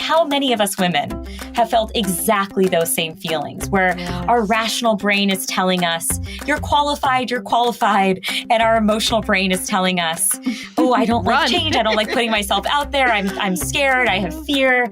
how many of us women have felt exactly those same feelings where our rational brain is telling us, you're qualified, and our emotional brain is telling us, oh, I don't like change. I don't like putting myself out there. I'm scared. I have fear.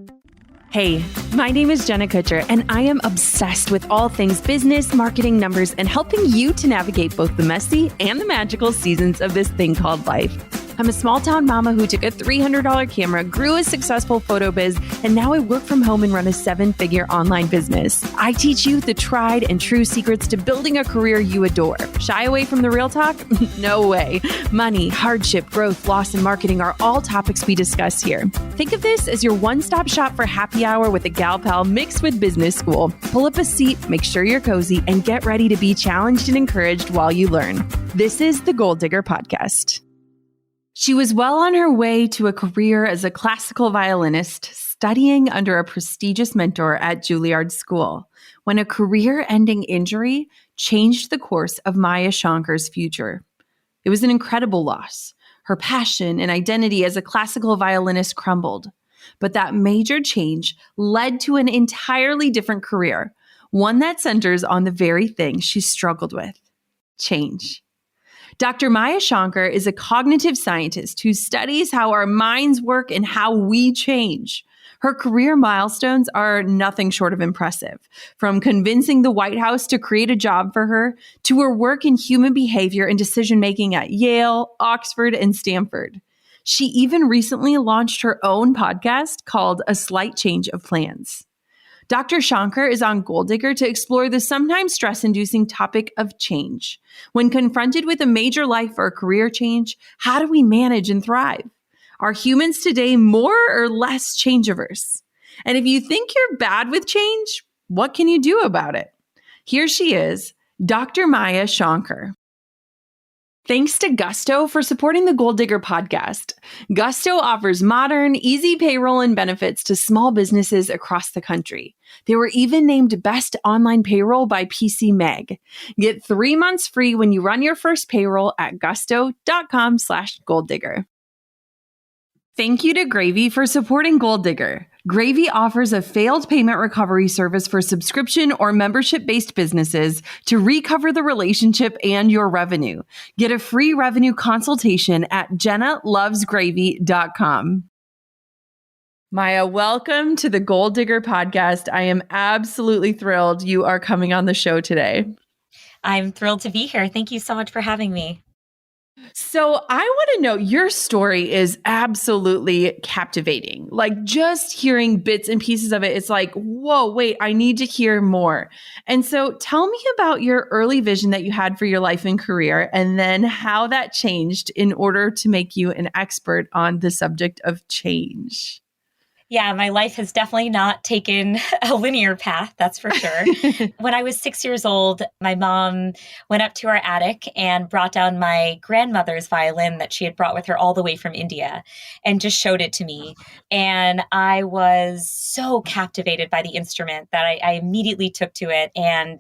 Hey, my name is Jenna Kutcher, and I am obsessed with all things business, marketing, numbers, and helping you to navigate both the messy and the magical seasons of this thing called life. I'm a small town mama who took a $300 camera, grew a successful photo biz, and now I work from home and run a 7-figure online business. I teach you the tried and true secrets to building a career you adore. Shy away from the real talk? No way. Money, hardship, growth, loss, and marketing are all topics we discuss here. Think of this as your one-stop shop for happy hour with a gal pal mixed with business school. Pull up a seat, make sure you're cozy, and get ready to be challenged and encouraged while you learn. This is the Gold Digger Podcast. She was well on her way to a career as a classical violinist, studying under a prestigious mentor at Juilliard School, when a career-ending injury changed the course of Maya Shonker's future. It was an incredible loss. Her passion and identity as a classical violinist crumbled. But that major change led to an entirely different career, one that centers on the very thing she struggled with: change. Dr. Maya Shankar is a cognitive scientist who studies how our minds work and how we change. Her career milestones are nothing short of impressive, from convincing the White House to create a job for her, to her work in human behavior and decision-making at Yale, Oxford, and Stanford. She even recently launched her own podcast called A Slight Change of Plans. Dr. Shankar is on Gold Digger to explore the sometimes stress-inducing topic of change. When confronted with a major life or career change, how do we manage and thrive? Are humans today more or less change averse? And if you think you're bad with change, what can you do about it? Here she is, Dr. Maya Shankar. Thanks to Gusto for supporting the Gold Digger podcast. Gusto offers modern, easy payroll and benefits to small businesses across the country. They were even named Best Online Payroll by PC Mag. Get 3 months free when you run your first payroll at gusto.com/golddigger. Thank you to Gravy for supporting Gold Digger. Gravy offers a failed payment recovery service for subscription or membership-based businesses to recover the relationship and your revenue. Get a free revenue consultation at jennalovesgravy.com. Maya, welcome to the Gold Digger podcast. I am absolutely thrilled you are coming on the show today. I'm thrilled to be here. Thank you so much for having me. So I want to know, your story is absolutely captivating. Like, just hearing bits and pieces of it, it's like, whoa, wait, I need to hear more. And so tell me about your early vision that you had for your life and career, and then how that changed in order to make you an expert on the subject of change. Yeah, my life has definitely not taken a linear path, that's for sure. When I was 6 years old, my mom went up to our attic and brought down my grandmother's violin that she had brought with her all the way from India and just showed it to me. And I was so captivated by the instrument that I immediately took to it, and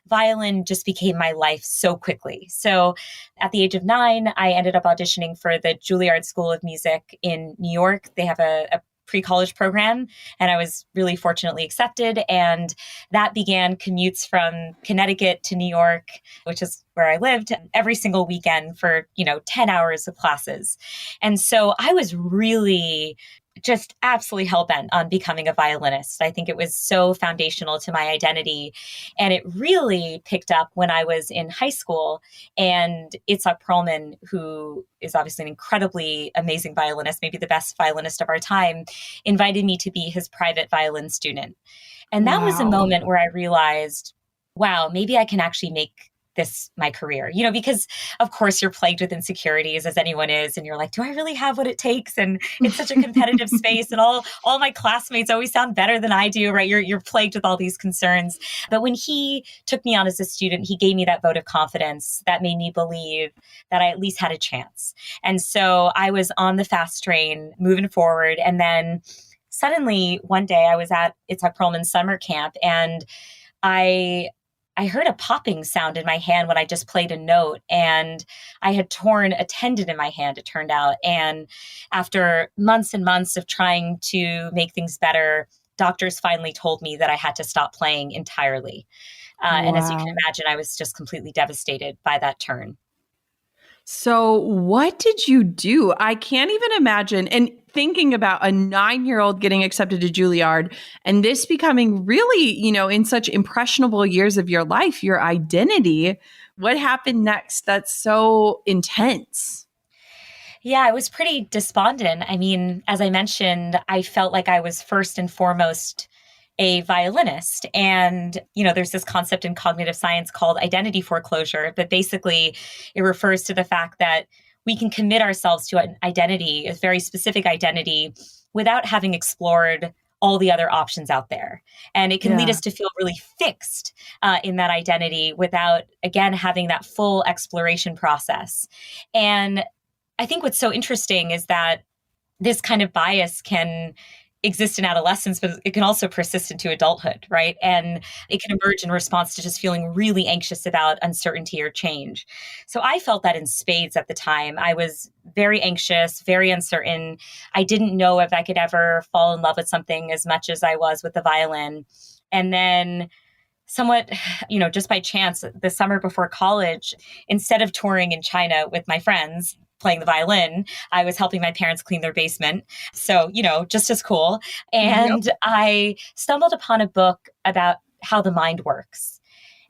violin just became my life so quickly. So at the age of 9, I ended up auditioning for the Juilliard School of Music in New York. They have a pre-college program, and I was really fortunately accepted. And that began commutes from Connecticut to New York, which is where I lived, every single weekend for, 10 hours of classes. And so I was really just absolutely hell-bent on becoming a violinist. I think it was so foundational to my identity. And it really picked up when I was in high school. And Itzhak Perlman, who is obviously an incredibly amazing violinist, maybe the best violinist of our time, invited me to be his private violin student. And that was a moment where I realized, wow, maybe I can actually make this my career, because of course you're plagued with insecurities, as anyone is. And you're like, do I really have what it takes? And it's such a competitive space, and all my classmates always sound better than I do, right? You're plagued with all these concerns. But when he took me on as a student, he gave me that vote of confidence that made me believe that I at least had a chance. And so I was on the fast train moving forward. And then suddenly one day I was at Itzhak Perlman's summer camp, and I I heard a popping sound in my hand when I just played a note, and I had torn a tendon in my hand, it turned out. And after months and months of trying to make things better, doctors finally told me that I had to stop playing entirely. And as you can Wow. imagine, I was just completely devastated by that turn. So, what did you do? I can't even imagine. And thinking about a 9-year-old getting accepted to Juilliard and this becoming really, in such impressionable years of your life, your identity, what happened next? That's so intense. Yeah, I was pretty despondent. I mean, as I mentioned, I felt like I was first and foremost a violinist. And, there's this concept in cognitive science called identity foreclosure, but basically it refers to the fact that we can commit ourselves to an identity, a very specific identity, without having explored all the other options out there. And it can lead Yeah. us to feel really fixed in that identity without, again, having that full exploration process. And I think what's so interesting is that this kind of bias can exist in adolescence, but it can also persist into adulthood, right? And it can emerge in response to just feeling really anxious about uncertainty or change. So I felt that in spades at the time. I was very anxious, very uncertain. I didn't know if I could ever fall in love with something as much as I was with the violin. And then somewhat, just by chance, the summer before college, instead of touring in China with my friends, playing the violin, I was helping my parents clean their basement. So, just as cool. Yep. And I stumbled upon a book about how the mind works.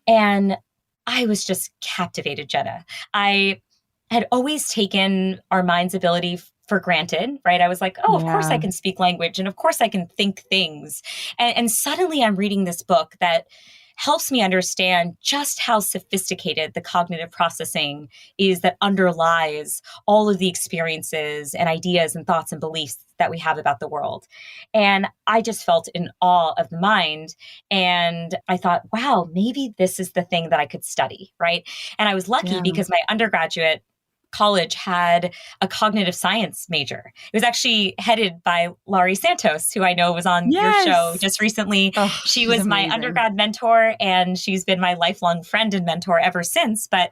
And I was just captivated, Jenna. I had always taken our mind's ability for granted, right? I was like, oh, of course I Yeah. can speak language and of course I can think things. And suddenly I'm reading this book that helps me understand just how sophisticated the cognitive processing is that underlies all of the experiences and ideas and thoughts and beliefs that we have about the world. And I just felt in awe of the mind. And I thought, wow, maybe this is the thing that I could study, right? And I was lucky Yeah. because my undergraduate college had a cognitive science major. It was actually headed by Laurie Santos, who I know was on your show Yes. just recently. Oh, She she's was my amazing. undergrad mentor, and she's been my lifelong friend and mentor ever since. But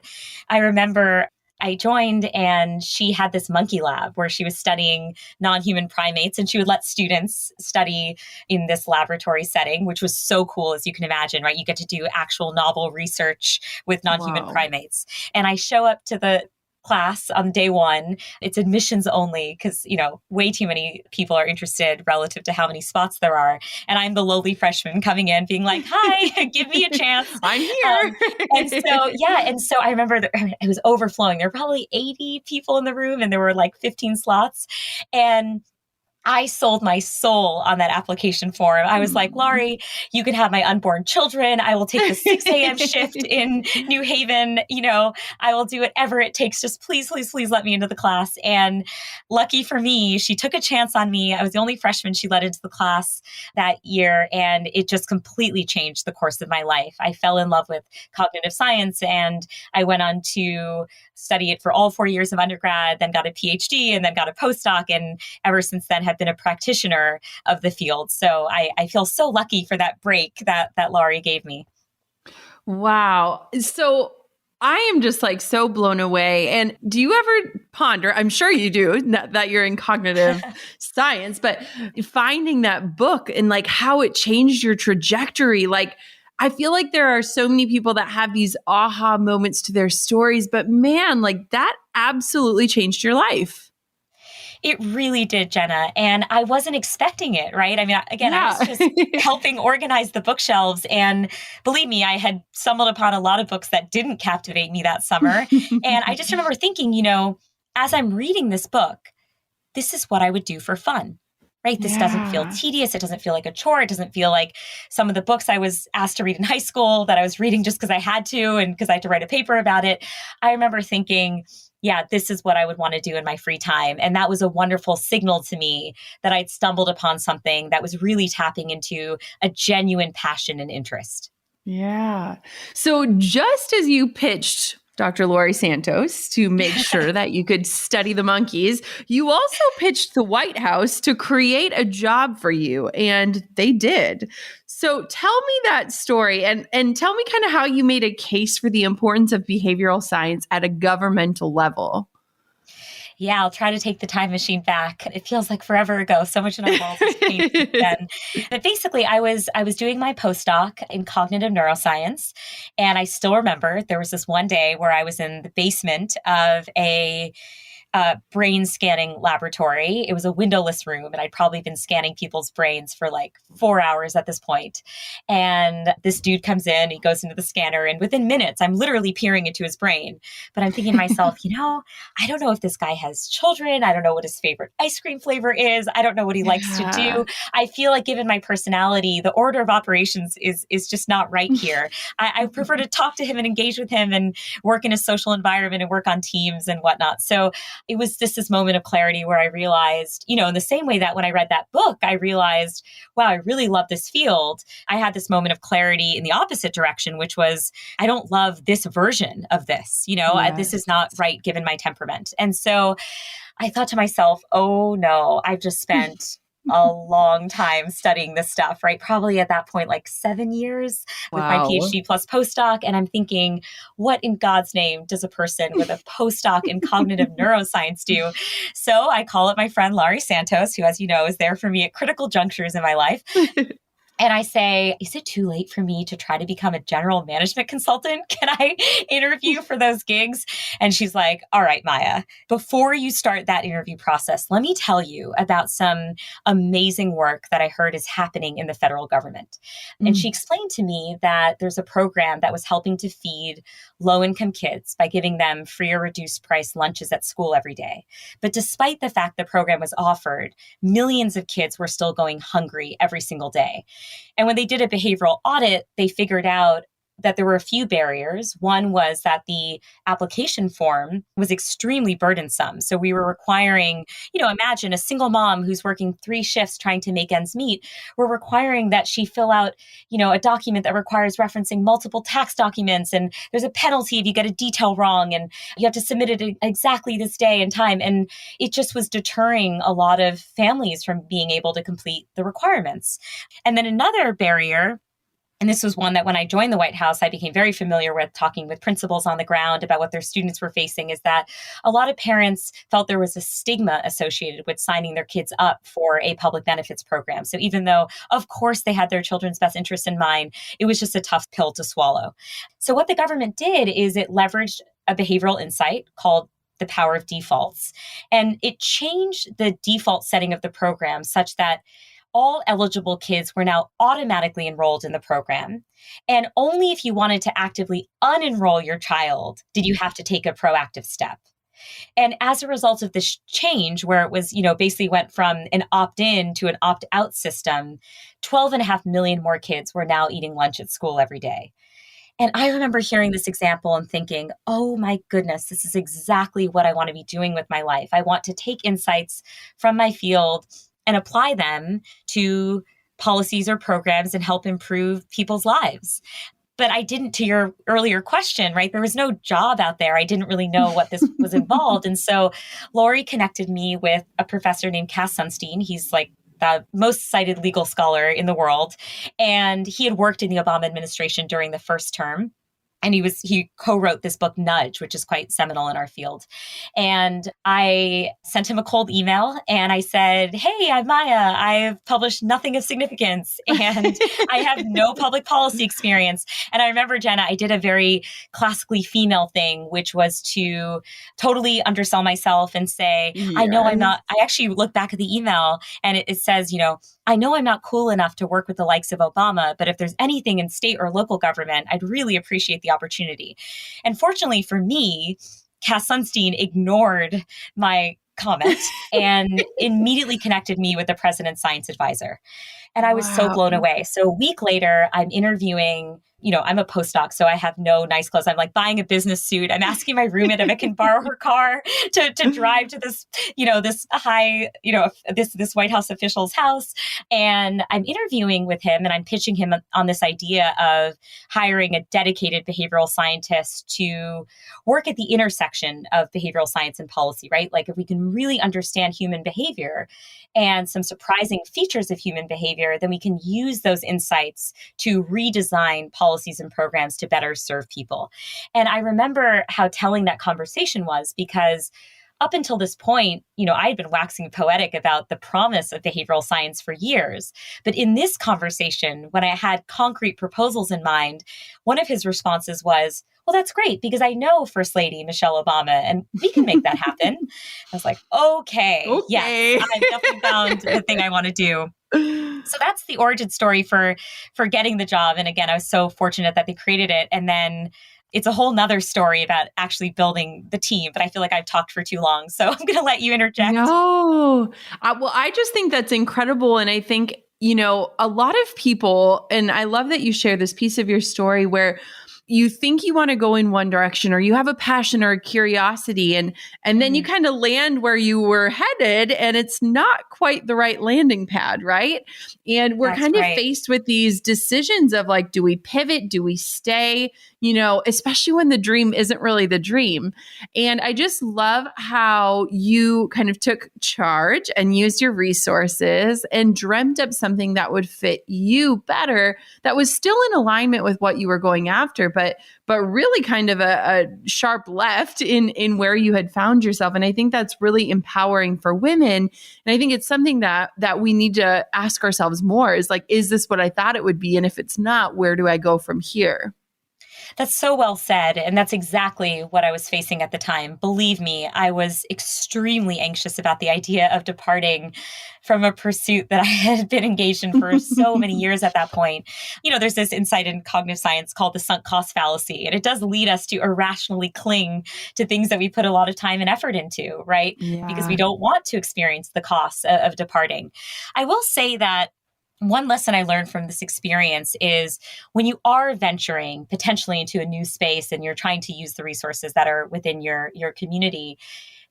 I remember I joined and she had this monkey lab where she was studying non-human primates, and she would let students study in this laboratory setting, which was so cool, as you can imagine, right? You get to do actual novel research with non-human Wow. primates. And I show up to the class on day one. It's admissions only because, way too many people are interested relative to how many spots there are. And I'm the lowly freshman coming in being like, hi, give me a chance. I'm here. And so I remember that it was overflowing. There were probably 80 people in the room and there were like 15 slots. And I sold my soul on that application form. I was like, Laurie, you can have my unborn children. I will take the 6 a.m. shift in New Haven. I will do whatever it takes. Just please, please, please let me into the class. And lucky for me, she took a chance on me. I was the only freshman she let into the class that year. And it just completely changed the course of my life. I fell in love with cognitive science and I went on to study it for all 4 years of undergrad, then got a PhD and then got a postdoc. And ever since then have been a practitioner of the field. So I feel so lucky for that break that Laurie gave me. Wow. So I am just like so blown away. And do you ever ponder, I'm sure you do, not that you're in cognitive science, but finding that book and like how it changed your trajectory? Like, I feel like there are so many people that have these aha moments to their stories, but man, like that absolutely changed your life. It really did, Jenna. And I wasn't expecting it, right? I mean, again, I Yeah. was just helping organize the bookshelves. And believe me, I had stumbled upon a lot of books that didn't captivate me that summer. And I just remember thinking, as I'm reading this book, this is what I would do for fun. Right? This doesn't feel Yeah. tedious. It doesn't feel like a chore. It doesn't feel like some of the books I was asked to read in high school that I was reading just because I had to and because I had to write a paper about it. I remember thinking, yeah, this is what I would want to do in my free time. And that was a wonderful signal to me that I'd stumbled upon something that was really tapping into a genuine passion and interest. Yeah. So just as you pitched Dr. Laurie Santos, to make sure that you could study the monkeys. You also pitched the White House to create a job for you, and they did. So tell me that story and tell me kind of how you made a case for the importance of behavioral science at a governmental level. Yeah, I'll try to take the time machine back. It feels like forever ago. So much in our world has changed since then. But basically, I was doing my postdoc in cognitive neuroscience, and I still remember there was this one day where I was in the basement of a brain scanning laboratory. It was a windowless room, and I'd probably been scanning people's brains for like 4 hours at this point. And this dude comes in, he goes into the scanner, and within minutes, I'm literally peering into his brain. But I'm thinking to myself, I don't know if this guy has children. I don't know what his favorite ice cream flavor is. I don't know what he likes to do. I feel like, given my personality, the order of operations is just not right here. I prefer to talk to him and engage with him and work in a social environment and work on teams and whatnot. So it was just this moment of clarity where I realized, in the same way that when I read that book, I realized, wow, I really love this field. I had this moment of clarity in the opposite direction, which was, I don't love this version of this. This is not right given my temperament. And so I thought to myself, oh no, I've just spent a long time studying this stuff, right? Probably at that point, like 7 years with my PhD plus postdoc. And I'm thinking, what in God's name does a person with a postdoc in cognitive neuroscience do? So I call up my friend, Laurie Santos, who, as you know, is there for me at critical junctures in my life. And I say, is it too late for me to try to become a general management consultant? Can I interview for those gigs? And she's like, all right, Maya, before you start that interview process, let me tell you about some amazing work that I heard is happening in the federal government. And she explained to me that there's a program that was helping to feed low-income kids by giving them free or reduced price lunches at school every day. But despite the fact the program was offered, millions of kids were still going hungry every single day. And when they did a behavioral audit, they figured out that there were a few barriers. One was that the application form was extremely burdensome. So we were requiring, imagine a single mom who's working 3 shifts trying to make ends meet. We're requiring that she fill out, a document that requires referencing multiple tax documents. And there's a penalty if you get a detail wrong. And you have to submit it exactly this day and time. And it just was deterring a lot of families from being able to complete the requirements. And then another barrier, and this was one that when I joined the White House, I became very familiar with, talking with principals on the ground about what their students were facing, is that a lot of parents felt there was a stigma associated with signing their kids up for a public benefits program. So even though, of course, they had their children's best interests in mind, it was just a tough pill to swallow. So what the government did is it leveraged a behavioral insight called the power of defaults. And it changed the default setting of the program such that all eligible kids were now automatically enrolled in the program. And only if you wanted to actively unenroll your child did you have to take a proactive step. And as a result of this change, where it was, basically went from an opt-in to an opt-out system, 12.5 million more kids were now eating lunch at school every day. And I remember hearing this example and thinking, oh my goodness, this is exactly what I want to be doing with my life. I want to take insights from my field and apply them to policies or programs and help improve people's lives. But I didn't, to your earlier question, right? There was no job out there. I didn't really know what this was involved. And so Laurie connected me with a professor named Cass Sunstein. He's like the most cited legal scholar in the world. And he had worked in the Obama administration during the first term. And he co-wrote this book, Nudge, which is quite seminal in our field. And I sent him a cold email and I said, hey, I'm Maya. I've published nothing of significance and I have no public policy experience. And I remember, Jenna, I did a very classically female thing, which was to totally undersell myself and say, I know I'm not. I actually look back at the email and it says, I know I'm not cool enough to work with the likes of Obama, but if there's anything in state or local government, I'd really appreciate the opportunity. And fortunately for me, Cass Sunstein ignored my comment and immediately connected me with the president's science advisor. And I was so blown away. So a week later, I'm interviewing I'm a postdoc, so I have no nice clothes. I'm like buying a business suit. I'm asking my roommate if I can borrow her car to drive to this, this high, this White House official's house. And I'm interviewing with him and I'm pitching him on this idea of hiring a dedicated behavioral scientist to work at the intersection of behavioral science and policy, right? Like if we can really understand human behavior and some surprising features of human behavior, then we can use those insights to redesign policies and programs to better serve people. And I remember how telling that conversation was, because up until this point, I had been waxing poetic about the promise of behavioral science for years. But in this conversation, when I had concrete proposals in mind, one of his responses was, well, that's great because I know First Lady Michelle Obama and we can make that happen. I was like, okay. Yes, I've definitely found the thing I want to do. So that's the origin story for getting the job. And again, I was so fortunate that they created it. And then it's a whole nother story about actually building the team, but I feel like I've talked for too long. So I'm going to let you interject. No. Well, I just think that's incredible. And I think, a lot of people, and I love that you share this piece of your story where you think you want to go in one direction or you have a passion or a curiosity and then you kind of land where you were headed and it's not quite the right landing pad, right? And we're kind of faced with these decisions of like, do we pivot? Do we stay? Especially when the dream isn't really the dream. And I just love how you kind of took charge and used your resources and dreamt up something that would fit you better, that was still in alignment with what you were going after, but really kind of a sharp left in where you had found yourself. And I think that's really empowering for women. And I think it's something that we need to ask ourselves more is like, is this what I thought it would be? And if it's not, where do I go from here? That's so well said. And that's exactly what I was facing at the time. Believe me, I was extremely anxious about the idea of departing from a pursuit that I had been engaged in for so many years at that point. There's this insight in cognitive science called the sunk cost fallacy. And it does lead us to irrationally cling to things that we put a lot of time and effort into, right? Yeah. Because we don't want to experience the costs of departing. I will say that one lesson I learned from this experience is when you are venturing potentially into a new space and you're trying to use the resources that are within your community,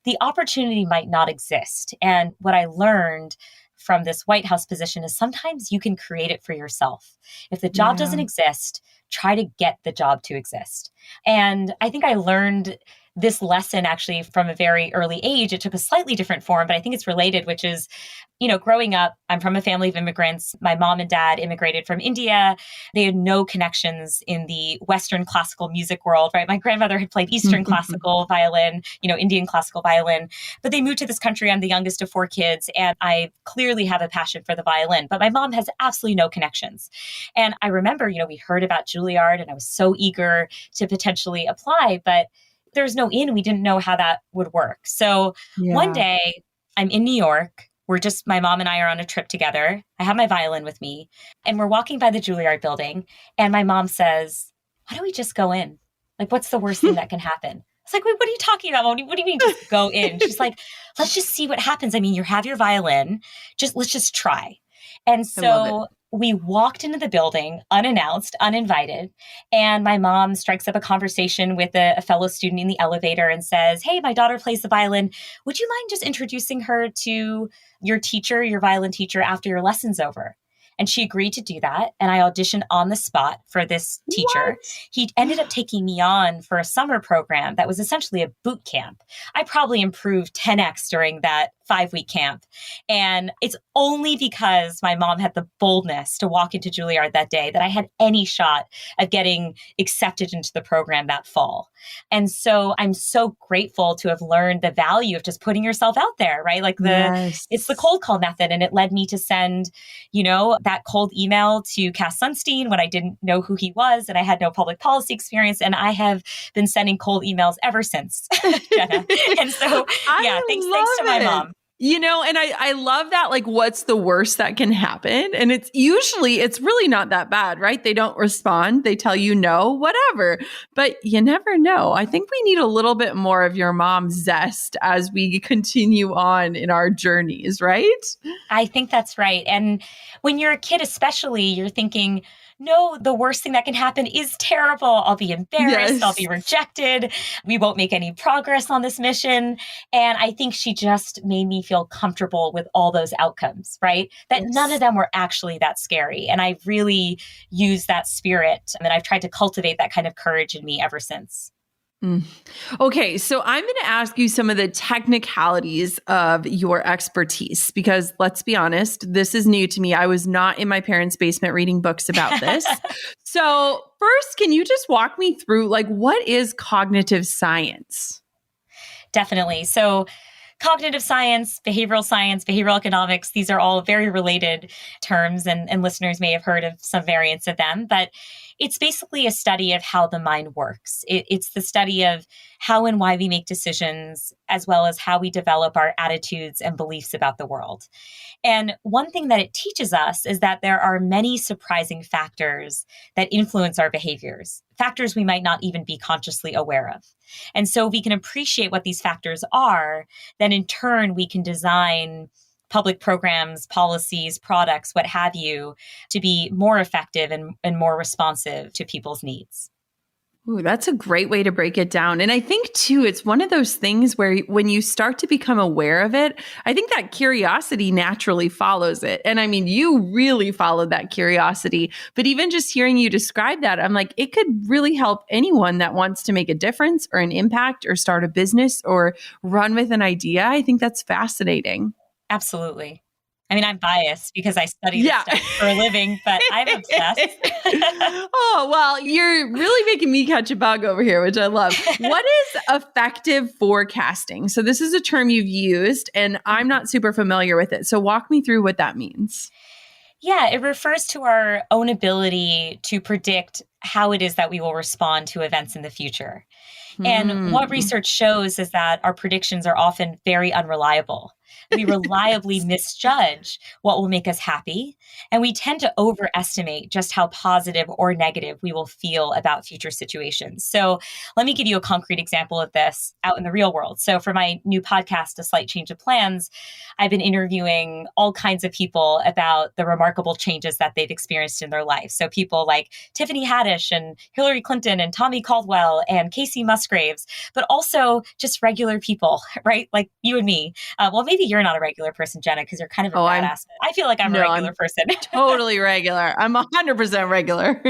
the opportunity might not exist. And what I learned from this White House position is sometimes you can create it for yourself. If the job doesn't exist, try to get the job to exist. And I think I learned this lesson actually from a very early age. It took a slightly different form, but I think it's related, which is, growing up, I'm from a family of immigrants. My mom and dad immigrated from India. They had no connections in the Western classical music world, right? My grandmother had played Eastern classical violin, Indian classical violin, but they moved to this country. I'm the youngest of 4 kids, and I clearly have a passion for the violin, but my mom has absolutely no connections. And I remember, we heard about Juilliard and I was so eager to potentially apply, but there's no in. We didn't know how that would work. So one day I'm in New York. My mom and I are on a trip together. I have my violin with me and we're walking by the Juilliard building. And my mom says, why don't we just go in? Like, what's the worst thing that can happen? It's like, wait, what are you talking about? What do you mean just go in? She's like, let's just see what happens. I mean, you have your violin. Let's just try. And so we walked into the building unannounced, uninvited, and my mom strikes up a conversation with a fellow student in the elevator and says, hey, my daughter plays the violin. Would you mind just introducing her to your teacher, your violin teacher, after your lesson's over? And she agreed to do that. And I auditioned on the spot for this teacher. What? He ended up taking me on for a summer program that was essentially a boot camp. I probably improved 10x during that 5-week camp. And it's only because my mom had the boldness to walk into Juilliard that day that I had any shot of getting accepted into the program that fall. And so I'm so grateful to have learned the value of just putting yourself out there, right? Like it's the cold call method. And it led me to send, that cold email to Cass Sunstein when I didn't know who he was and I had no public policy experience. And I have been sending cold emails ever since, Jenna. And so, thanks to my mom. And I love that, like, what's the worst that can happen? And it's really not that bad, right? They don't respond. They tell you no, whatever. But you never know. I think we need a little bit more of your mom's zest as we continue on in our journeys, right? I think that's right. And when you're a kid, especially, you're thinking, no, the worst thing that can happen is terrible. I'll be embarrassed. I'll be Yes. rejected. We won't make any progress on this mission. And I think she just made me feel comfortable with all those outcomes, right? That none of Yes. them were actually that scary. And I really used that spirit. And I've tried to cultivate that kind of courage in me ever since. Mm. Okay, so I'm going to ask you some of the technicalities of your expertise because let's be honest, this is new to me. I was not in my parents' basement reading books about this. So, first, can you just walk me through what is cognitive science? Definitely. So, cognitive science, behavioral economics, these are all very related terms, and listeners may have heard of some variants of them, but it's basically a study of how the mind works. It's the study of how and why we make decisions, as well as how we develop our attitudes and beliefs about the world. And one thing that it teaches us is that there are many surprising factors that influence our behaviors, factors we might not even be consciously aware of. And so we can appreciate what these factors are, then in turn, we can design public programs, policies, products, what have you, to be more effective and more responsive to people's needs. Ooh, that's a great way to break it down. And I think too, it's one of those things where when you start to become aware of it, I think that curiosity naturally follows it. And I mean, you really followed that curiosity, but even just hearing you describe that, I'm like, it could really help anyone that wants to make a difference or an impact or start a business or run with an idea. I think that's fascinating. Absolutely. I mean, I'm biased because I study this Yeah. stuff for a living, but I'm obsessed. Oh, well, you're really making me catch a bug over here, which I love. What is effective forecasting? So this is a term you've used, and I'm not super familiar with it. So walk me through what that means. Yeah, it refers to our own ability to predict how it is that we will respond to events in the future. And what Hmm. research shows is that our predictions are often very unreliable. We reliably misjudge what will make us happy, and we tend to overestimate just how positive or negative we will feel about future situations. So, let me give you a concrete example of this out in the real world. So, for my new podcast, A Slight Change of Plans, I've been interviewing all kinds of people about the remarkable changes that they've experienced in their life. So, people like Tiffany Haddish and Hillary Clinton and Tommy Caldwell and Casey Musgraves, but also just regular people, right? Like you and me. Well, maybe you're not a regular person, Jenna, because you're kind of a badass. I feel like I'm a regular I'm person. totally regular. I'm 100% regular.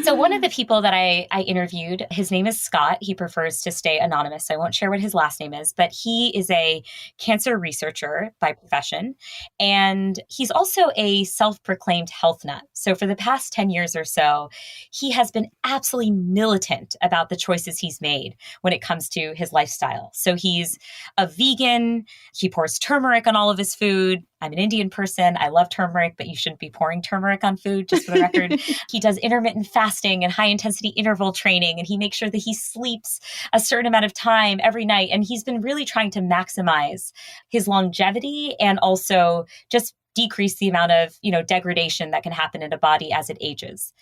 So one of the people that I interviewed, his name is Scott. He prefers to stay anonymous, so I won't share what his last name is, but he is a cancer researcher by profession. And he's also a self-proclaimed health nut. So for the past 10 years or so, he has been absolutely militant about the choices he's made when it comes to his lifestyle. So he's a vegan. He pours turmeric on all of his food. I'm an Indian person. I love turmeric, but you shouldn't be pouring turmeric on food, just for the record. He does intermittent fasting and high intensity interval training, and he makes sure that he sleeps a certain amount of time every night. And he's been really trying to maximize his longevity and also just decrease the amount of, degradation that can happen in a body as it ages.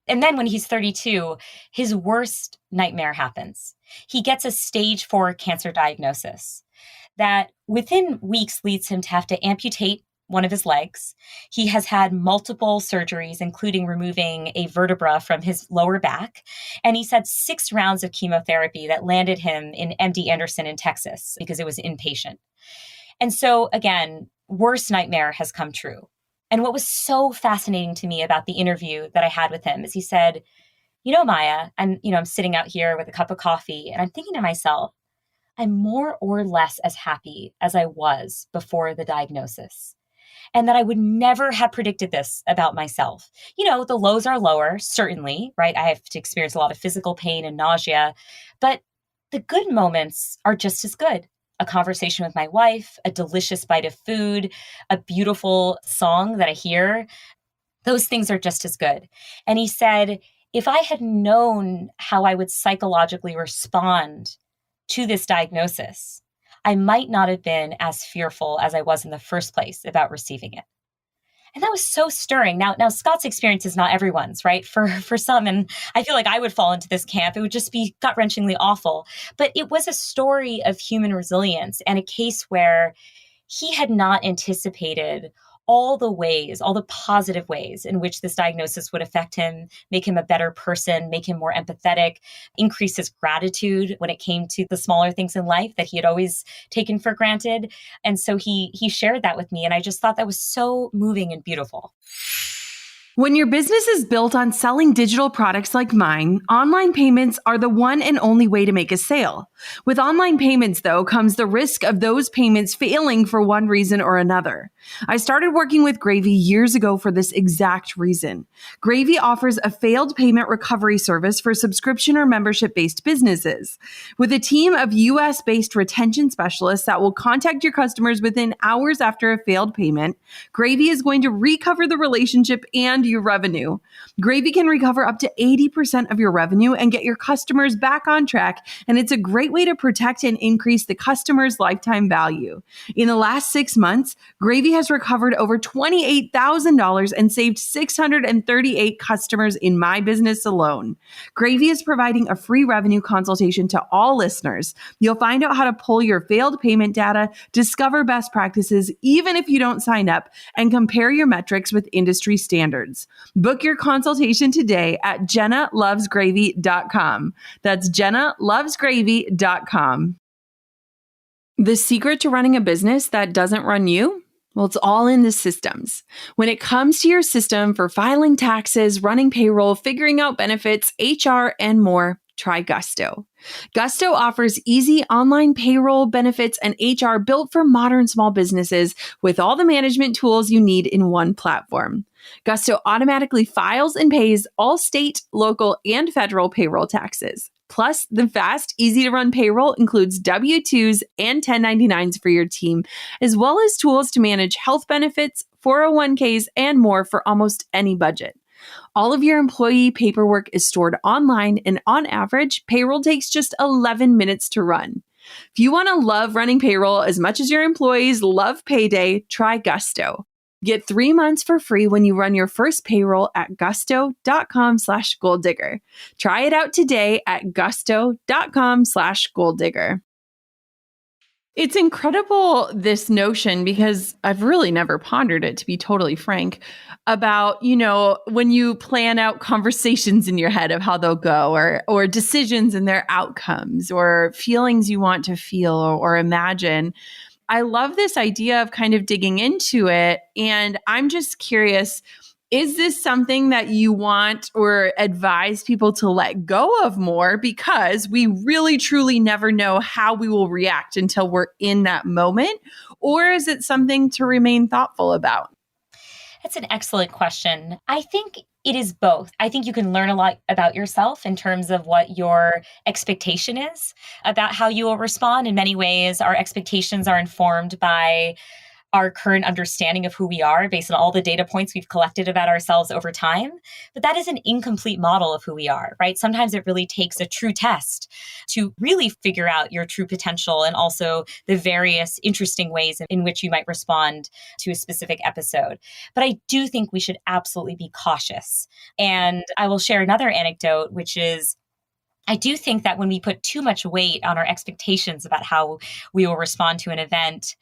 And then when he's 32, his worst nightmare happens. He gets a stage 4 cancer diagnosis that within weeks leads him to have to amputate one of his legs. He has had multiple surgeries, including removing a vertebra from his lower back. And he's had 6 rounds of chemotherapy that landed him in MD Anderson in Texas because it was inpatient. And so again, worst nightmare has come true. And what was so fascinating to me about the interview that I had with him is he said, Maya, I'm sitting out here with a cup of coffee and I'm thinking to myself, I'm more or less as happy as I was before the diagnosis. And that I would never have predicted this about myself. The lows are lower, certainly, right? I have to experience a lot of physical pain and nausea, but the good moments are just as good. A conversation with my wife, a delicious bite of food, a beautiful song that I hear, those things are just as good. And he said, if I had known how I would psychologically respond to this diagnosis, I might not have been as fearful as I was in the first place about receiving it. And that was so stirring. Now Scott's experience is not everyone's, right? For some, and I feel like I would fall into this camp. It would just be gut-wrenchingly awful. But it was a story of human resilience and a case where he had not anticipated all the ways, all the positive ways in which this diagnosis would affect him, make him a better person, make him more empathetic, increase his gratitude when it came to the smaller things in life that he had always taken for granted. And so he shared that with me. And I just thought that was so moving and beautiful. When your business is built on selling digital products like mine, online payments are the one and only way to make a sale. With online payments, though, comes the risk of those payments failing for one reason or another. I started working with Gravy years ago for this exact reason. Gravy offers a failed payment recovery service for subscription or membership-based businesses. With a team of US-based retention specialists that will contact your customers within hours after a failed payment, Gravy is going to recover the relationship and your revenue. Gravy can recover up to 80% of your revenue and get your customers back on track, and it's a great way to protect and increase the customer's lifetime value. In the last 6 months, Gravy has recovered over $28,000 and saved 638 customers in my business alone. Gravy is providing a free revenue consultation to all listeners. You'll find out how to pull your failed payment data, discover best practices, even if you don't sign up, and compare your metrics with industry standards. Book your consultation today at jennalovesgravy.com. That's jennalovesgravy.com. The secret to running a business that doesn't run you? Well, it's all in the systems. When it comes to your system for filing taxes, running payroll, figuring out benefits, HR, and more, try Gusto. Gusto offers easy online payroll, benefits, and HR built for modern small businesses with all the management tools you need in one platform. Gusto automatically files and pays all state, local, and federal payroll taxes. Plus, the fast, easy-to-run payroll includes W-2s and 1099s for your team, as well as tools to manage health benefits, 401ks, and more for almost any budget. All of your employee paperwork is stored online, and on average, payroll takes just 11 minutes to run. If you want to love running payroll as much as your employees love payday, try Gusto. Get 3 months for free when you run your first payroll at gusto.com/goaldigger. Try it out today at gusto.com/goaldigger. It's incredible, this notion, because I've really never pondered it, to be totally frank, about, when you plan out conversations in your head of how they'll go, or decisions and their outcomes, or feelings you want to feel or imagine. I love this idea of kind of digging into it. And I'm just curious, is this something that you want or advise people to let go of more? Because we really, truly never know how we will react until we're in that moment. Or is it something to remain thoughtful about? That's an excellent question. I think it is both. I think you can learn a lot about yourself in terms of what your expectation is about how you will respond. In many ways, our expectations are informed by our current understanding of who we are based on all the data points we've collected about ourselves over time. But that is an incomplete model of who we are, right? Sometimes it really takes a true test to really figure out your true potential and also the various interesting ways in which you might respond to a specific episode. But I do think we should absolutely be cautious. And I will share another anecdote, which is I do think that when we put too much weight on our expectations about how we will respond to an event,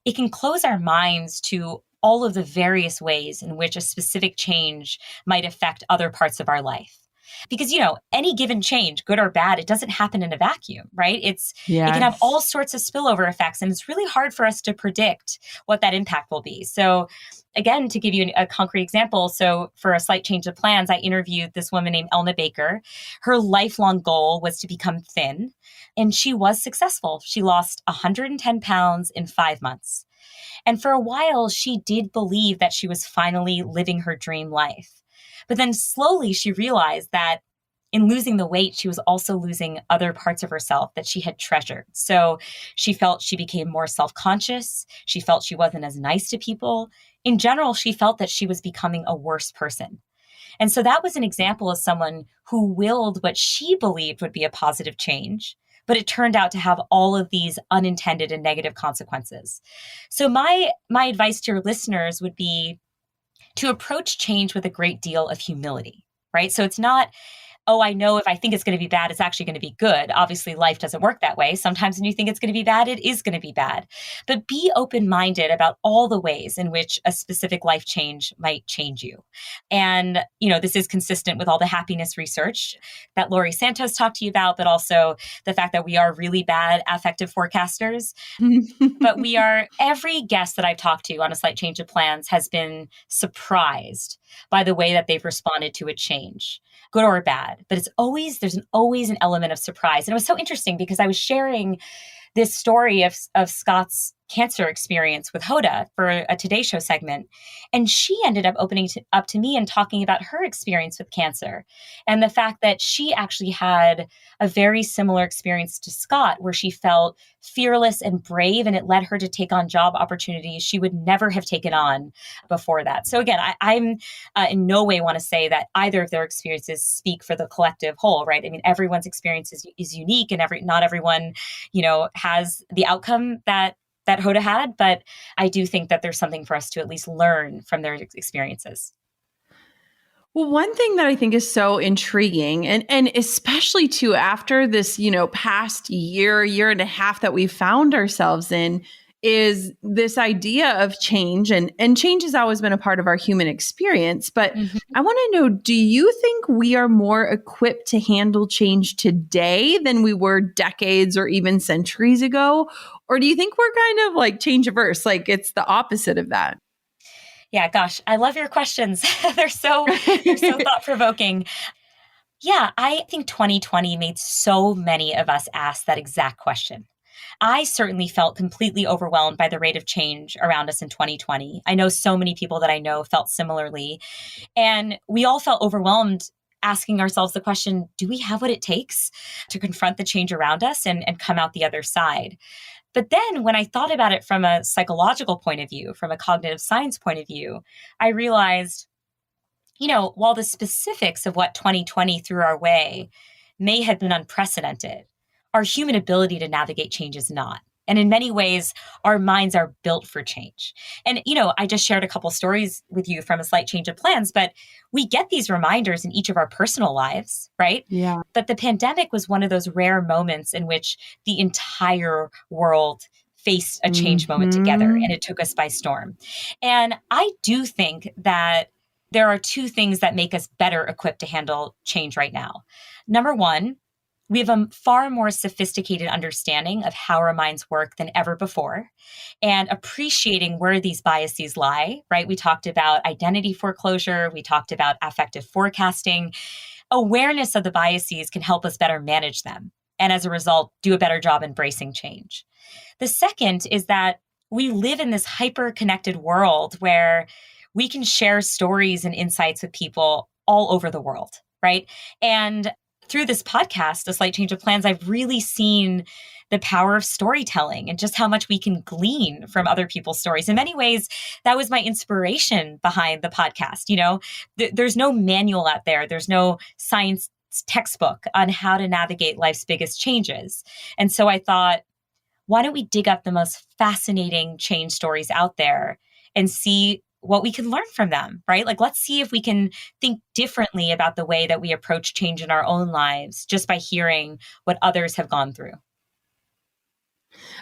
it can close our minds to all of the various ways in which a specific change might affect other parts of our life. Because, any given change, good or bad, it doesn't happen in a vacuum, right? It can have all sorts of spillover effects, and it's really hard for us to predict what that impact will be. So again, to give you a concrete example, so for a slight change of plans, I interviewed this woman named Elna Baker. Her lifelong goal was to become thin, and she was successful. She lost 110 pounds in 5 months. And for a while, she did believe that she was finally living her dream life. But then slowly she realized that in losing the weight, she was also losing other parts of herself that she had treasured. So she felt she became more self-conscious. She felt she wasn't as nice to people. In general, she felt that she was becoming a worse person. And so that was an example of someone who willed what she believed would be a positive change, but it turned out to have all of these unintended and negative consequences. So my advice to your listeners would be to approach change with a great deal of humility, right? So it's not oh, I know if I think it's going to be bad, it's actually going to be good. Obviously, life doesn't work that way. Sometimes when you think it's going to be bad, it is going to be bad. But be open-minded about all the ways in which a specific life change might change you. And, this is consistent with all the happiness research that Laurie Santos talked to you about, but also the fact that we are really bad affective forecasters. But every guest that I've talked to on a slight change of plans has been surprised by the way that they've responded to a change, good or bad. But there's always an element of surprise. And it was so interesting because I was sharing this story of Scott's cancer experience with Hoda for a Today Show segment. And she ended up opening up to me and talking about her experience with cancer and the fact that she actually had a very similar experience to Scott, where she felt fearless and brave, and it led her to take on job opportunities she would never have taken on before that. So again, I'm in no way want to say that either of their experiences speak for the collective whole, right? I mean, everyone's experience is unique, and not everyone, has the outcome that Hoda had, but I do think that there's something for us to at least learn from their experiences. Well, one thing that I think is so intriguing, and especially too after this, past year and a half that we found ourselves in, is this idea of change. And change has always been a part of our human experience. But I want to know, do you think we are more equipped to handle change today than we were decades or even centuries ago? Or do you think we're kind of like change averse, like it's the opposite of that? Yeah, gosh, I love your questions. They're so thought-provoking. Yeah, I think 2020 made so many of us ask that exact question. I certainly felt completely overwhelmed by the rate of change around us in 2020. I know so many people that I know felt similarly. And we all felt overwhelmed asking ourselves the question, do we have what it takes to confront the change around us and come out the other side? But then when I thought about it from a psychological point of view, from a cognitive science point of view, I realized, while the specifics of what 2020 threw our way may have been unprecedented, our human ability to navigate change is not. And in many ways, our minds are built for change. And, I just shared a couple stories with you from a slight change of plans, but we get these reminders in each of our personal lives, right? Yeah. But the pandemic was one of those rare moments in which the entire world faced a change moment together, and it took us by storm. And I do think that there are two things that make us better equipped to handle change right now. Number one, we have a far more sophisticated understanding of how our minds work than ever before, and appreciating where these biases lie, right? We talked about identity foreclosure. We talked about affective forecasting. Awareness of the biases can help us better manage them, and as a result, do a better job embracing change. The second is that we live in this hyper-connected world where we can share stories and insights with people all over the world, right? And through this podcast, A Slight Change of Plans, I've really seen the power of storytelling and just how much we can glean from other people's stories. In many ways, that was my inspiration behind the podcast. There's no manual out there. There's no science textbook on how to navigate life's biggest changes. And so I thought, why don't we dig up the most fascinating change stories out there and see what we can learn from them, right? Like, let's see if we can think differently about the way that we approach change in our own lives just by hearing what others have gone through.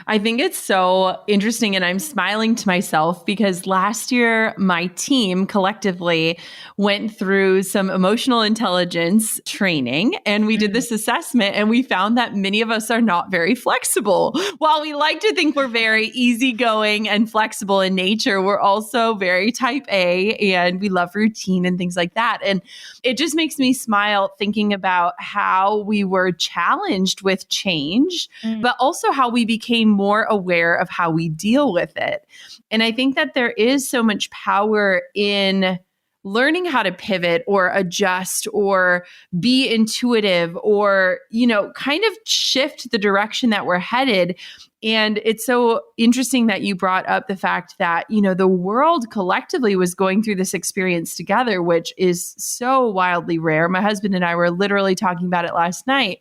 I think it's so interesting, and I'm smiling to myself because last year my team collectively went through some emotional intelligence training, and we did this assessment, and we found that many of us are not very flexible. While we like to think we're very easygoing and flexible in nature, we're also very type A, and we love routine and things like that. And it just makes me smile thinking about how we were challenged with change, but also how we became more aware of how we deal with it. And I think that there is so much power in learning how to pivot or adjust or be intuitive or, kind of shift the direction that we're headed. And it's so interesting that you brought up the fact that, the world collectively was going through this experience together, which is so wildly rare. My husband and I were literally talking about it last night.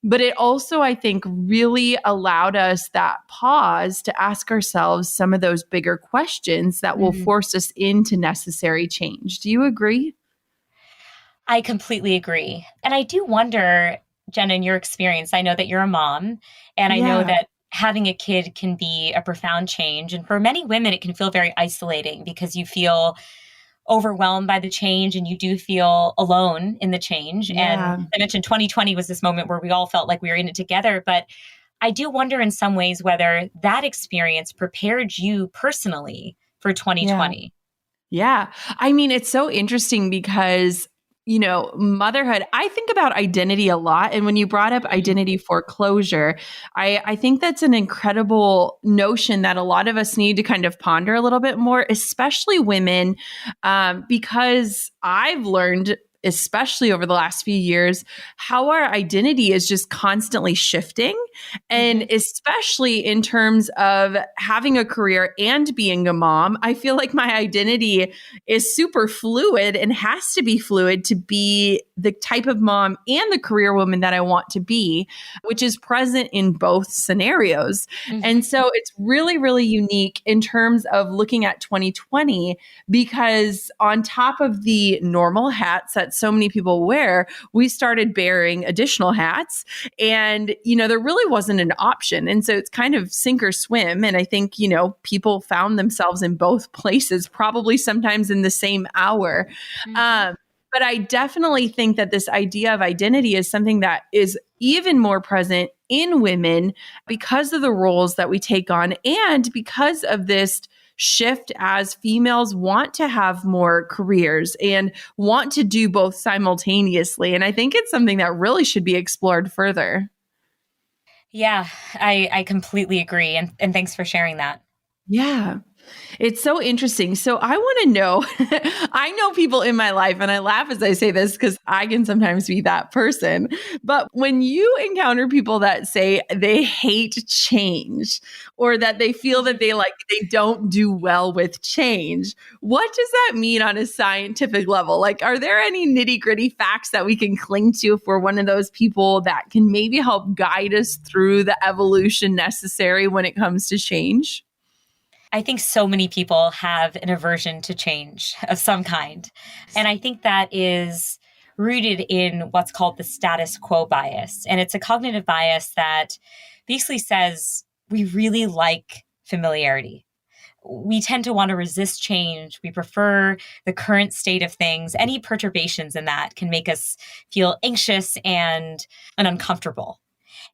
But it also, I think, really allowed us that pause to ask ourselves some of those bigger questions that will force us into necessary change. Do you agree? I completely agree. And I do wonder, Jen, in your experience, I know that you're a mom, and I know Yeah. that having a kid can be a profound change. And for many women, it can feel very isolating because you feel overwhelmed by the change and you do feel alone in the change. And Yeah. I mentioned 2020 was this moment where we all felt like we were in it together. But I do wonder in some ways whether that experience prepared you personally for Yeah. 2020. Yeah. I mean, it's so interesting because, motherhood, I think about identity a lot. And when you brought up Mhm. identity foreclosure, I think that's an incredible notion that a lot of us need to kind of ponder a little bit more, especially women, because I've learned, especially over the last few years, how our identity is just constantly shifting. And Mhm. especially in terms of having a career and being a mom, I feel like my identity is super fluid and has to be fluid to be the type of mom and the career woman that I want to be, which is present in both scenarios. And Mhm. so it's really, really unique in terms of looking at 2020, because on top of the normal hats that so many people wear, we started bearing additional hats. And, there really wasn't an option. And so it's kind of sink or swim. And I think, people found themselves in both places, probably sometimes in the same hour. Mhm. Um, but I definitely think that this idea of identity is something that is even more present in women because of the roles that we take on and because of this shift as females want to have more careers and want to do both simultaneously. And I think it's something that really should be explored further. Yeah, I completely agree. And thanks for sharing that. Yeah. It's so interesting. So I want to know, I know people in my life, and I laugh as I say this because I can sometimes be that person. But when you encounter people that say they hate change or that they feel that Mhm. they don't do well with change, what does that mean on a scientific level? Like, are there any nitty gritty facts that we can cling to if we're one of those people that can maybe help guide us through the evolution necessary when it comes to change? I think so many people have an aversion to change of some kind. And I think that is rooted in what's called the status quo bias. And it's a cognitive bias that basically says we really like familiarity. We tend to want to resist change. We prefer the current state of things. Any perturbations in that can make us feel anxious and uncomfortable.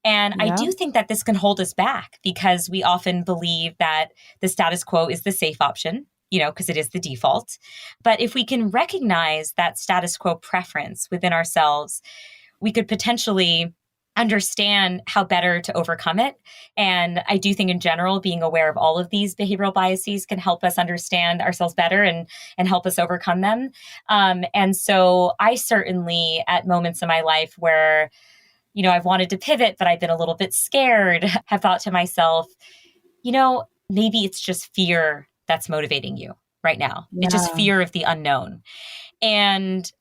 And I Yeah. do think that this can hold us back because we often believe that the status quo is the safe option, because it is the default. But if we can recognize that status quo preference within ourselves, we could potentially understand how better to overcome it. And I do think in general, being aware of all of these behavioral biases can help us understand ourselves better and help us overcome them. And so I certainly, at moments in my life where I've wanted to pivot, but I've been a little bit scared, have thought to myself, maybe it's just fear that's motivating you right now. It's just Yeah. fear of the unknown. And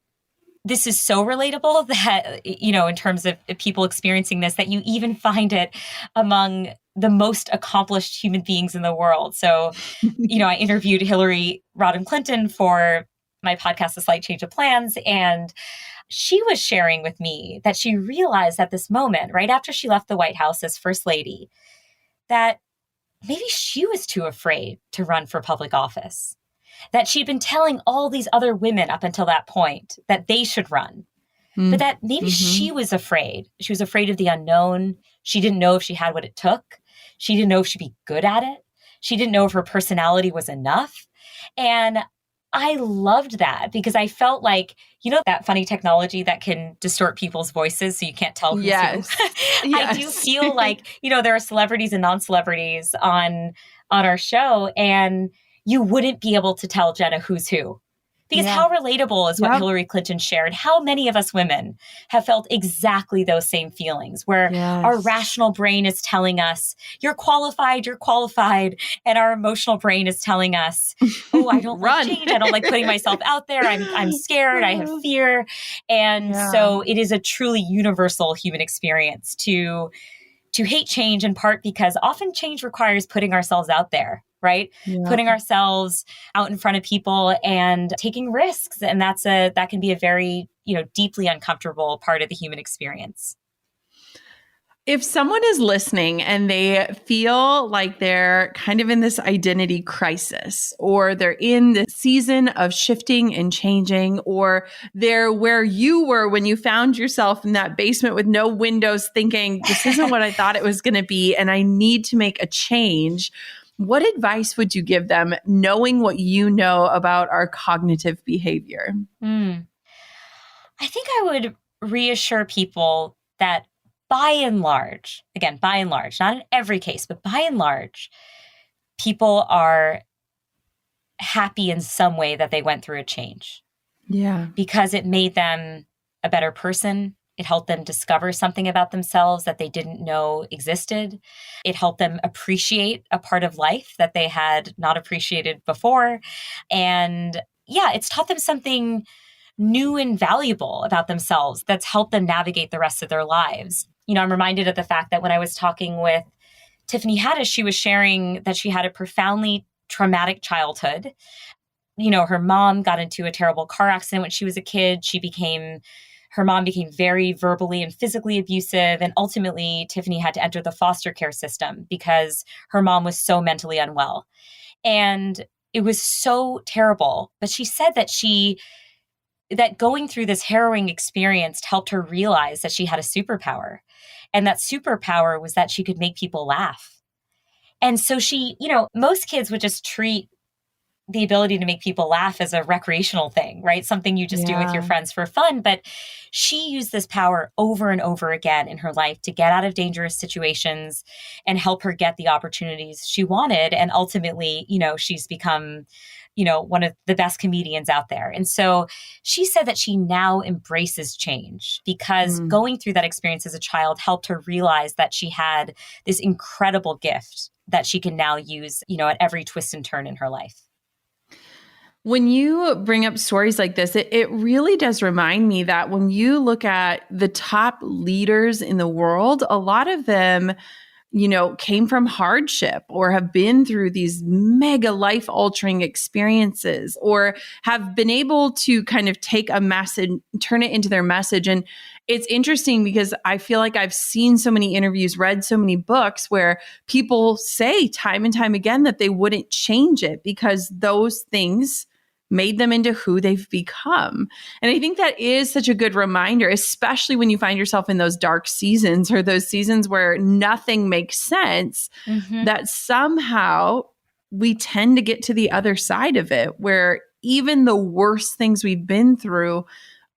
this is so relatable that, in terms of people experiencing this, that you even find it among the most accomplished human beings in the world. So, I interviewed Hillary Rodham Clinton for my podcast, A Slight Change of Plans. And she was sharing with me that she realized at this moment, right after she left the White House as first lady, that maybe she was too afraid to run for public office, that she'd been telling all these other women up until that point that they should run, but that maybe Mm-hmm. she was afraid. She was afraid of the unknown. She didn't know if she had what it took. She didn't know if she'd be good at it. She didn't know if her personality was enough. And I loved that because I felt like, that funny technology that can distort people's voices so you can't tell who's who. Yes. I do Yes. feel like, there are celebrities and non-celebrities on our show, and you wouldn't be able to tell, Jenna, who's who. Because Yeah. how relatable is what Yep. Hillary Clinton shared? How many of us women have felt exactly those same feelings where our Yes. rational brain is telling us, you're qualified. And our emotional brain is telling us, oh, I don't like Run. change. I don't like putting myself out there. I'm scared. I have fear. And Yeah. so it is a truly universal human experience to hate change, in part because often change requires putting ourselves out there, right? Yeah. Putting ourselves out in front of people and taking risks. And that can be a very, deeply uncomfortable part of the human experience. If someone is listening and they feel like they're kind of in this identity crisis, or they're in the season of shifting and changing, or they're where you were when you found yourself in that basement with no windows thinking, this isn't what I thought it was going to be, and I need to make a change, what advice would you give them knowing what you know about our cognitive behavior? I think I would reassure people that by and large, again, by and large, not in every case, but by and large, people are happy in some way that they went through a change. Yeah. Because it made them a better person. It helped them discover something about themselves that they didn't know existed. It helped them appreciate a part of life that they had not appreciated before. And yeah, it's taught them something new and valuable about themselves that's helped them navigate the rest of their lives. I'm reminded of the fact that when I was talking with Tiffany Haddish, she was sharing that she had a profoundly traumatic childhood. Her mom got into a terrible car accident when she was a kid. Her mom became very verbally and physically abusive. And ultimately, Tiffany had to enter the foster care system because her mom was so mentally unwell. And it was so terrible. But she said that going through this harrowing experience helped her realize that she had a superpower. And that superpower was that she could make people laugh. And so most kids would just treat the ability to make people laugh as a recreational thing, right? Something you just do with your friends for fun. But she used this power over and over again in her life to get out of dangerous situations and help her get the opportunities she wanted. And ultimately, she's become, one of the best comedians out there. And so she said that she now embraces change because going through that experience as a child helped her realize that she had this incredible gift that she can now use, at every twist and turn in her life. When you bring up stories like this, it really does remind me that when you look at the top leaders in the world, a lot of them, came from hardship or have been through these mega life altering experiences or have been able to kind of take a message, turn it into their message. And it's interesting because I feel like I've seen so many interviews, read so many books where people say time and time again that they wouldn't change it because those things made them into who they've become. And I think that is such a good reminder, especially when you find yourself in those dark seasons or those seasons where nothing makes sense, that somehow we tend to get to the other side of it, where even the worst things we've been through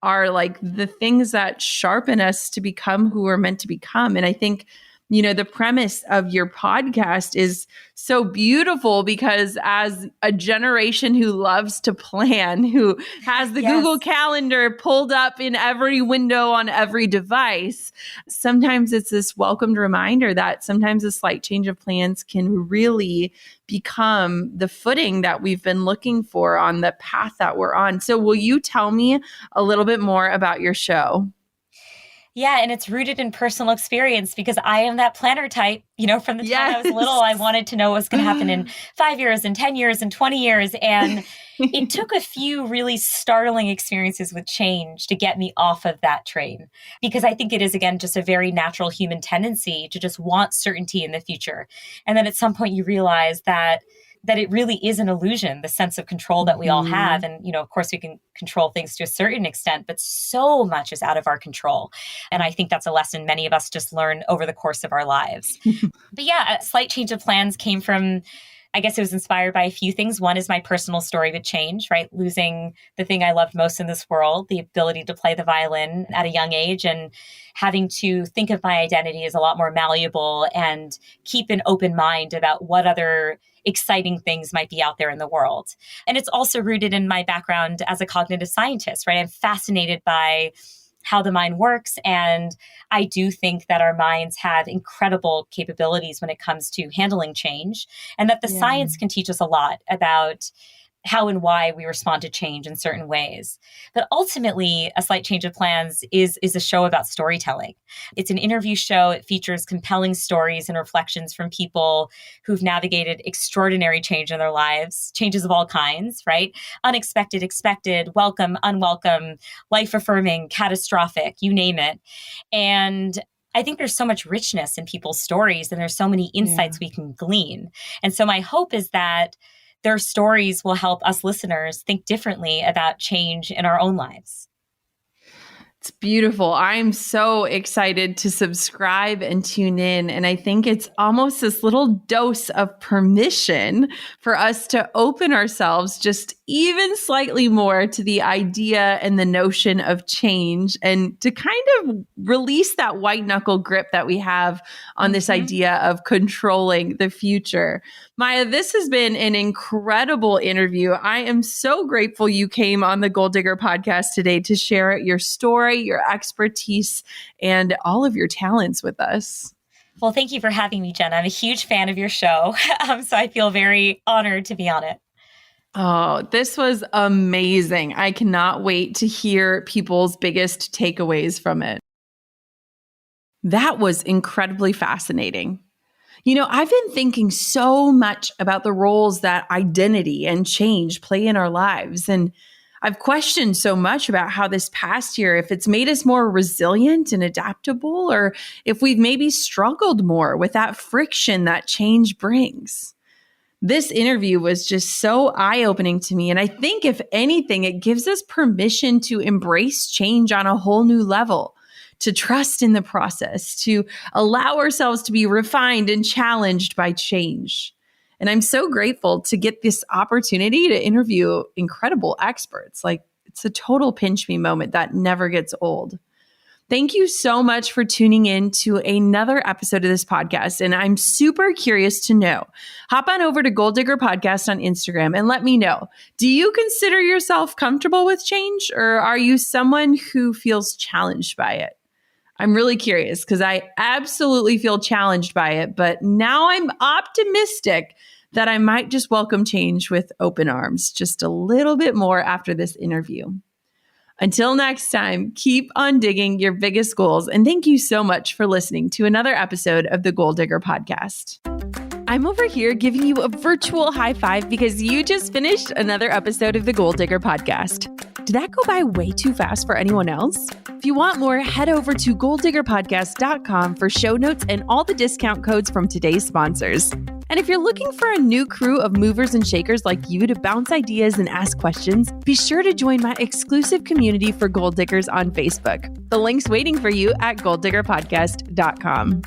are like the things that sharpen us to become who we're meant to become. And I think the premise of your podcast is so beautiful because as a generation who loves to plan, who has the Google Calendar pulled up in every window on every device, sometimes it's this welcomed reminder that sometimes a slight change of plans can really become the footing that we've been looking for on the path that we're on. So will you tell me a little bit more about your show? Yeah, and it's rooted in personal experience because I am that planner type. From the time I was little, I wanted to know what was going to happen in 5 years and 10 years and 20 years. And it took a few really startling experiences with change to get me off of that train. Because I think it is, again, just a very natural human tendency to just want certainty in the future. And then at some point you realize that it really is an illusion, the sense of control that we all have. And, of course, we can control things to a certain extent, but so much is out of our control. And I think that's a lesson many of us just learn over the course of our lives. But yeah, a slight change of plans came from, I guess it was inspired by a few things. One is my personal story with change, right? Losing the thing I loved most in this world, the ability to play the violin at a young age, and having to think of my identity as a lot more malleable and keep an open mind about what other exciting things might be out there in the world. And it's also rooted in my background as a cognitive scientist, right? I'm fascinated by how the mind works. And I do think that our minds have incredible capabilities when it comes to handling change, and that the science can teach us a lot about how and why we respond to change in certain ways. But ultimately, A Slight Change of Plans is a show about storytelling. It's an interview show. It features compelling stories and reflections from people who've navigated extraordinary change in their lives, changes of all kinds, right? Unexpected, expected, welcome, unwelcome, life-affirming, catastrophic, you name it. And I think there's so much richness in people's stories, and there's so many insights we can glean. And so my hope is that their stories will help us listeners think differently about change in our own lives. It's beautiful. I'm so excited to subscribe and tune in. And I think it's almost this little dose of permission for us to open ourselves just even slightly more to the idea and the notion of change, and to kind of release that white knuckle grip that we have on this idea of controlling the future. Maya, this has been an incredible interview. I am so grateful you came on the Goal Digger podcast today to share your story, your expertise, and all of your talents with us. Well, thank you for having me, Jenna. I'm a huge fan of your show, so I feel very honored to be on it. Oh, this was amazing. I cannot wait to hear people's biggest takeaways from it. That was incredibly fascinating. You know, I've been thinking so much about the roles that identity and change play in our lives. And I've questioned so much about how this past year, if it's made us more resilient and adaptable, or if we've maybe struggled more with that friction that change brings. This interview was just so eye-opening to me. And I think, if anything, it gives us permission to embrace change on a whole new level, to trust in the process, to allow ourselves to be refined and challenged by change. And I'm so grateful to get this opportunity to interview incredible experts. Like, it's a total pinch me moment that never gets old. Thank you so much for tuning in to another episode of this podcast. And I'm super curious to know. Hop on over to Goal Digger Podcast on Instagram and let me know. Do you consider yourself comfortable with change, or are you someone who feels challenged by it? I'm really curious, because I absolutely feel challenged by it, but now I'm optimistic that I might just welcome change with open arms just a little bit more after this interview. Until next time, keep on digging your biggest goals. And thank you so much for listening to another episode of the Goal Digger Podcast. I'm over here giving you a virtual high five because you just finished another episode of the Goal Digger Podcast. Did that go by way too fast for anyone else? If you want more, head over to goaldiggerpodcast.com for show notes and all the discount codes from today's sponsors. And if you're looking for a new crew of movers and shakers like you to bounce ideas and ask questions, be sure to join my exclusive community for Goal Diggers on Facebook. The link's waiting for you at goaldiggerpodcast.com.